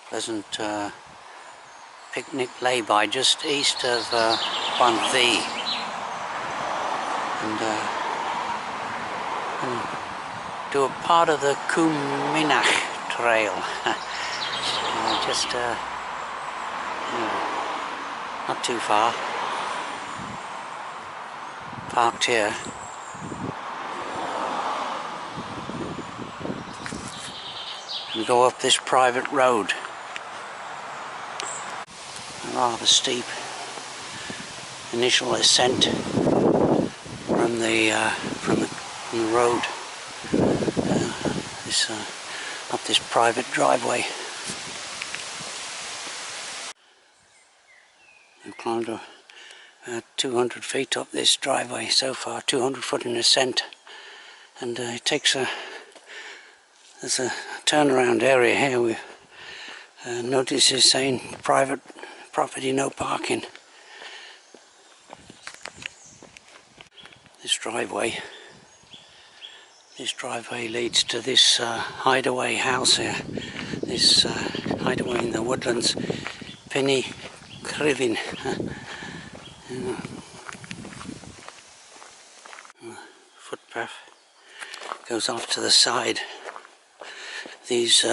pleasant picnic lay-by just east of Barmouth and do a part of the Cwm Mynach trail. Just not too far. Parked here. And go up this private road. A rather steep initial ascent from the road. Up this private driveway. I've climbed about 200 feet up this driveway so far, 200 foot in ascent, and it takes there's a turnaround area here with notices saying private property, no parking. This driveway leads to this hideaway house here, this hideaway in the woodlands, Penny Crivin. Footpath goes off to the side. These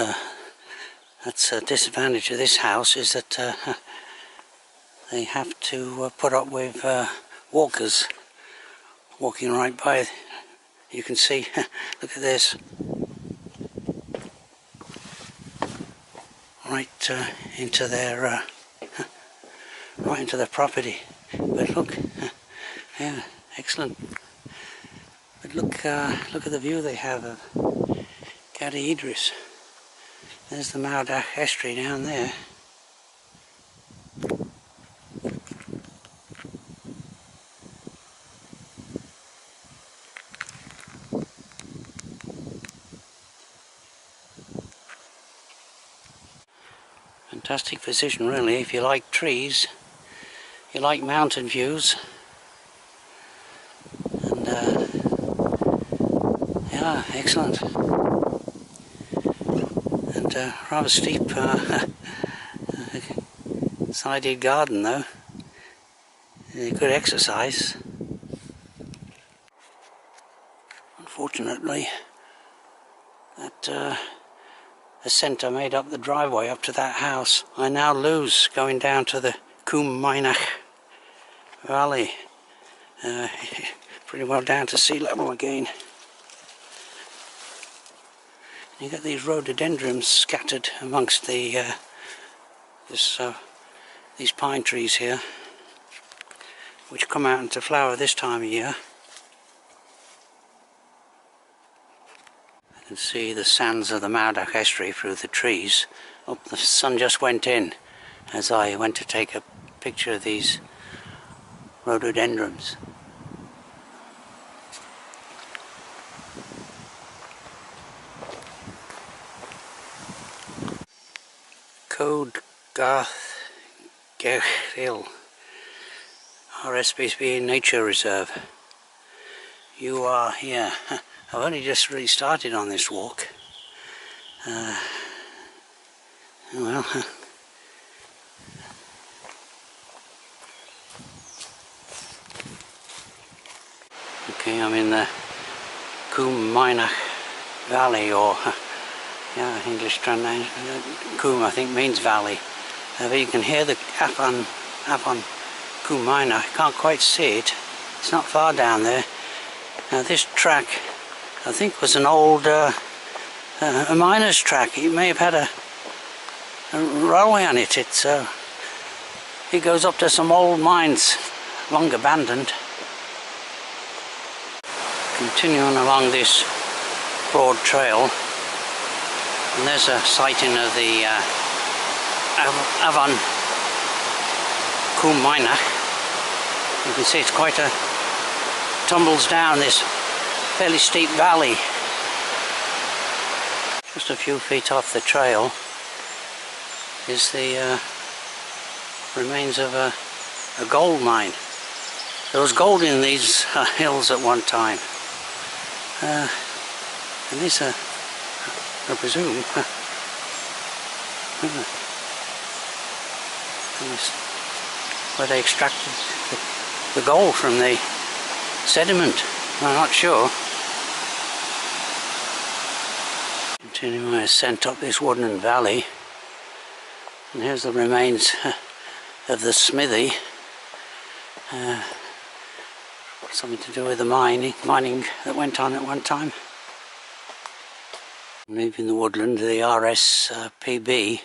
that's a disadvantage of this house, is that they have to put up with walkers walking right by. You can see, look at this, right into their right into their property. But look, yeah, excellent. But look at the view they have of Cwm Idris. There's the Mawddach estuary down there. Fantastic position really, if you like trees, you like mountain views, and yeah, excellent. And rather steep sided garden though, good exercise. Unfortunately, that ascent I made up the driveway up to that house, I now lose going down to the Cwm Mynach valley, pretty well down to sea level again. You get these rhododendrons scattered amongst the these pine trees here, which come out into flower this time of year. You can see the sands of the Mawddach estuary through the trees. Oh, the sun just went in as I went to take a picture of these rhododendrons. Cwm Mynach RSPB Nature Reserve. You are here. I've only just really started on this walk. Well, okay, I'm in the Cwm Mynach Valley, or yeah, English translation. Cwm I think means valley. But you can hear the Cwm Mynach. Can't quite see it. It's not far down there. Now this track, I think, was an old a miner's track. It may have had a railway on it. It goes up to some old mines, long abandoned. Continuing along this broad trail, and there's a sighting of the Cwm Mynach. You can see it's quite a tumbles down this fairly steep valley. Just a few feet off the trail is the remains of a gold mine. There was gold in these hills at one time, and these are, I presume, Where they extracted the gold from the sediment. I'm not sure. Continuing my ascent up this woodland valley, and here's the remains of the smithy. Something to do with the mining that went on at one time. Leaving the woodland, the RSPB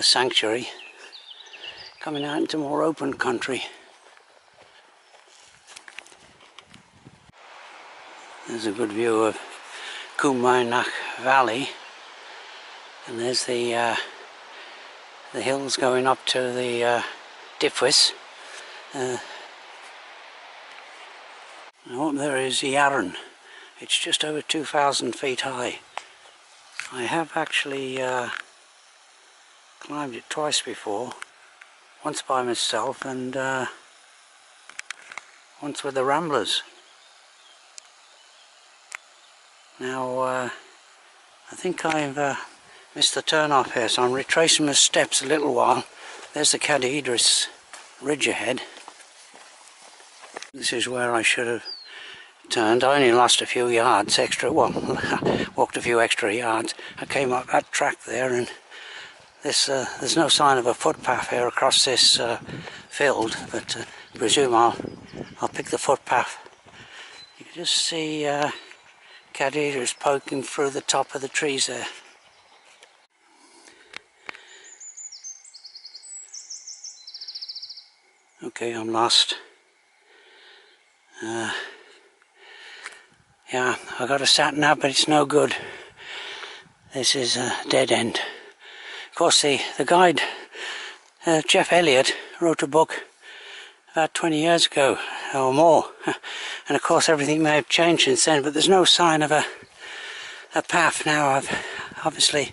sanctuary, coming out into more open country. There's a good view of Cwm Mynach Valley, and there's the hills going up to the Diffwys. Up there is Yarran. It's just over 2,000 feet high. I have actually climbed it twice before, once by myself and once with the Ramblers. Now I think I've missed the turn off here, so I'm retracing the steps a little while. There's the Cwm ridge ahead. This is where I should have turned. I only lost a few yards extra, well, walked a few extra yards. I came up that track there, and this there's no sign of a footpath here across this field, but I presume I'll pick the footpath. You can just see Cwm poking through the top of the trees there. Okay, I'm lost. Yeah, I got a sat nav, but it's no good. This is a dead end. Of course, the guide, Jeff Elliott, wrote a book about 20 years ago or more, and of course everything may have changed since then, but there's no sign of a path now. I've obviously,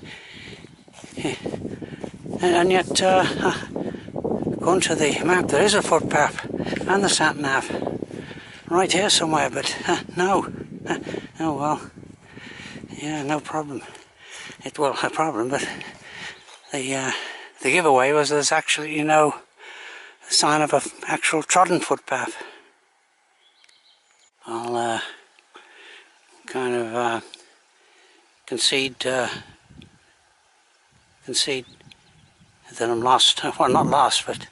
and yet according to the map there is a footpath and the sat nav right here somewhere, but no. Oh well, yeah, no problem. Well, a problem, but the giveaway was there's actually no sign of an actual trodden footpath. I'll kind of concede that I'm lost. Well, not lost, but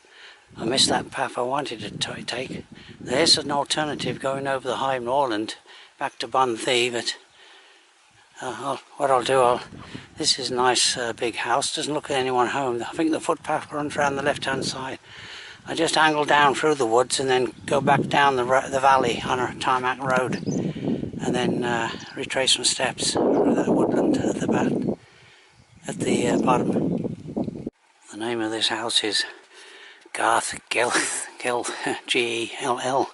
I missed that path I wanted to take. There's an alternative going over the high moorland back to Barmouth, but what I'll do, this is a nice big house, doesn't look at anyone home. I think the footpath runs around the left hand side. I just angle down through the woods and then go back down the valley on a tarmac road, and then retrace my steps through that woodland at the bottom. The name of this house is Garth Gill, G-E-L-L.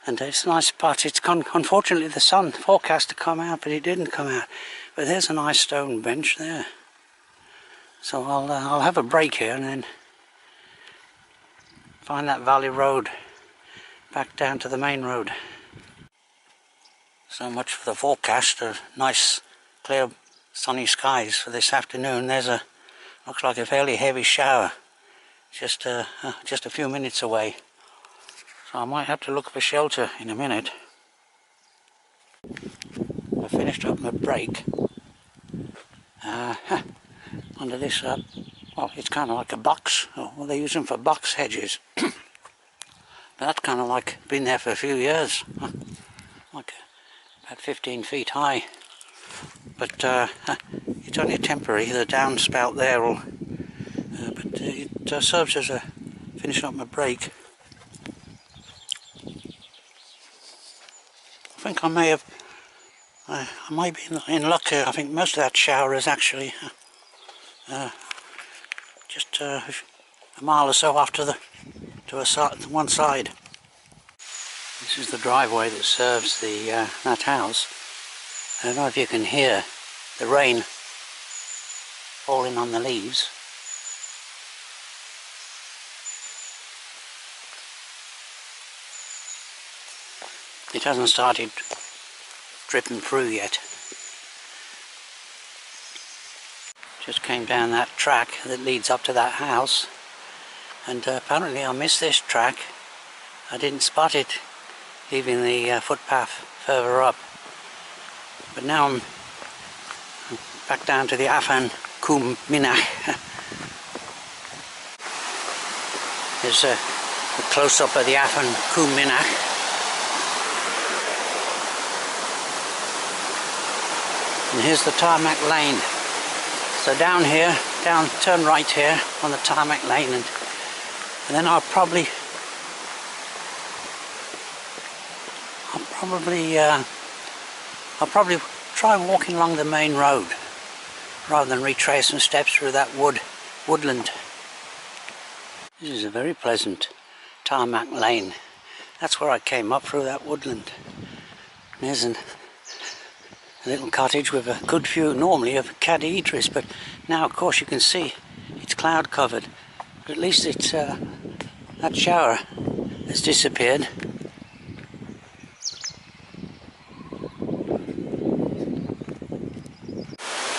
And it's a nice spot. It's unfortunately the sun forecast to come out, but it didn't come out. But there's a nice stone bench there. So I'll have a break here and then find that valley road back down to the main road. So much for the forecast. Nice clear sunny skies for this afternoon. There's looks like a fairly heavy shower just a few minutes away. So I might have to look for shelter in a minute. I finished up my break under this, well, it's kind of like a box. Well, they use them for box hedges. But that's kind of like been there for a few years, like about 15 feet high. But it's only temporary. The downspout there will, but it serves as a finishing up my break. I think I may have, I might be in luck here. I think most of that shower is actually just a mile or so off to one side. This is the driveway that serves that house. I don't know if you can hear the rain falling on the leaves. It hasn't started dripping through yet. Just came down that track that leads up to that house, and apparently I missed this track. I didn't spot it leaving the footpath further up, but now I'm back down to the Cwm Mynach. There's a close-up of the Cwm Mynach. And here's the tarmac lane. So down here, turn right here on the tarmac lane, and then I'll probably try walking along the main road rather than retrace some steps through that woodland. This is a very pleasant tarmac lane. That's where I came up, through that woodland. There's a little cottage with a good view normally of Cwm Mynach, but now of course you can see it's cloud covered. But at least it's that shower has disappeared.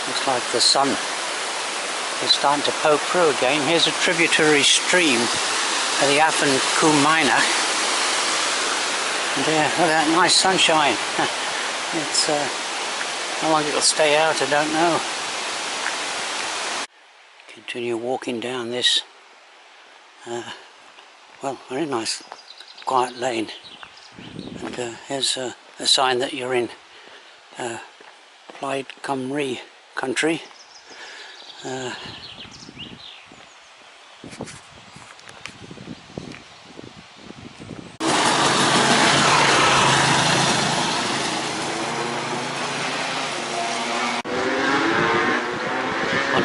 Looks like the sun is starting to poke through again. Here's a tributary stream of the Cwm Mynach. And there, look at that nice sunshine. It's how long it'll stay out, I don't know. Continue walking down this, well, very nice, quiet lane. And here's a sign that you're in Plaid Cymru country.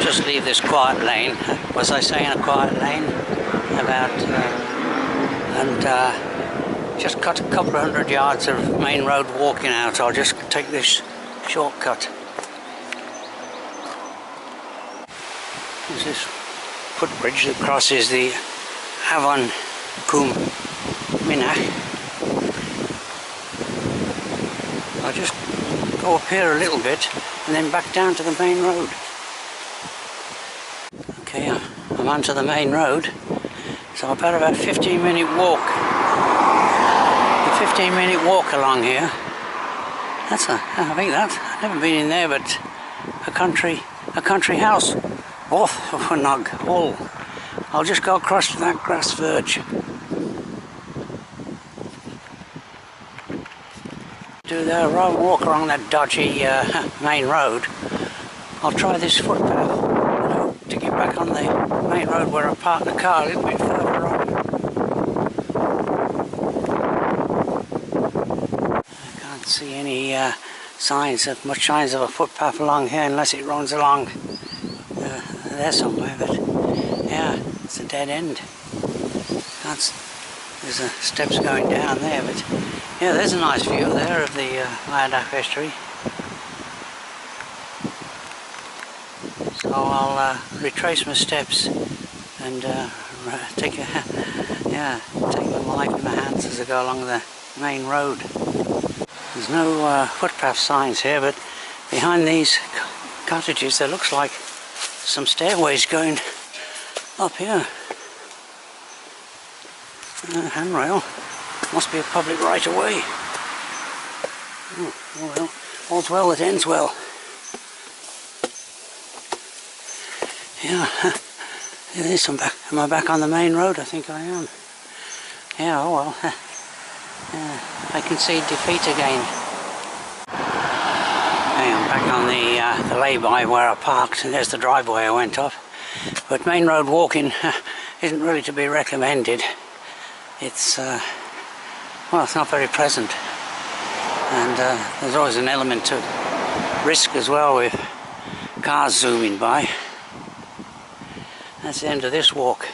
Just leave this quiet lane. Was I saying a quiet lane? Just cut a couple of 100 yards of main road walking out. I'll just take this shortcut. There's this footbridge that crosses the Cwm Mynach. I'll just go up here a little bit and then back down to the main road. Okay, I'm onto the main road, so about a 15-minute walk. A 15-minute walk along here. I think I've never been in there, but a country house. Mawddach Hall. I'll just go across to that grass verge. Do there, rather than walk along that dodgy main road, I'll try this footpath to get back on the main road where I parked the car a little bit further on. I can't see any much signs of a footpath along here unless it runs along there somewhere, but yeah, it's a dead end. There's steps going down there, but yeah, there's a nice view there of the Mawddach estuary. So I'll retrace my steps and take my life in my hands as I go along the main road. There's no footpath signs here, but behind these cottages there looks like some stairways going up here. Handrail. Must be a public right of way. Oh well, all's well that ends well. Yeah, it is. Am I back on the main road? I think I am. Yeah, oh well. I can see defeat again. Okay, I'm back on the lay-by where I parked, and there's the driveway I went off. But main road walking isn't really to be recommended. It's well, it's not very pleasant, and there's always an element to risk as well with cars zooming by. That's the end of this walk.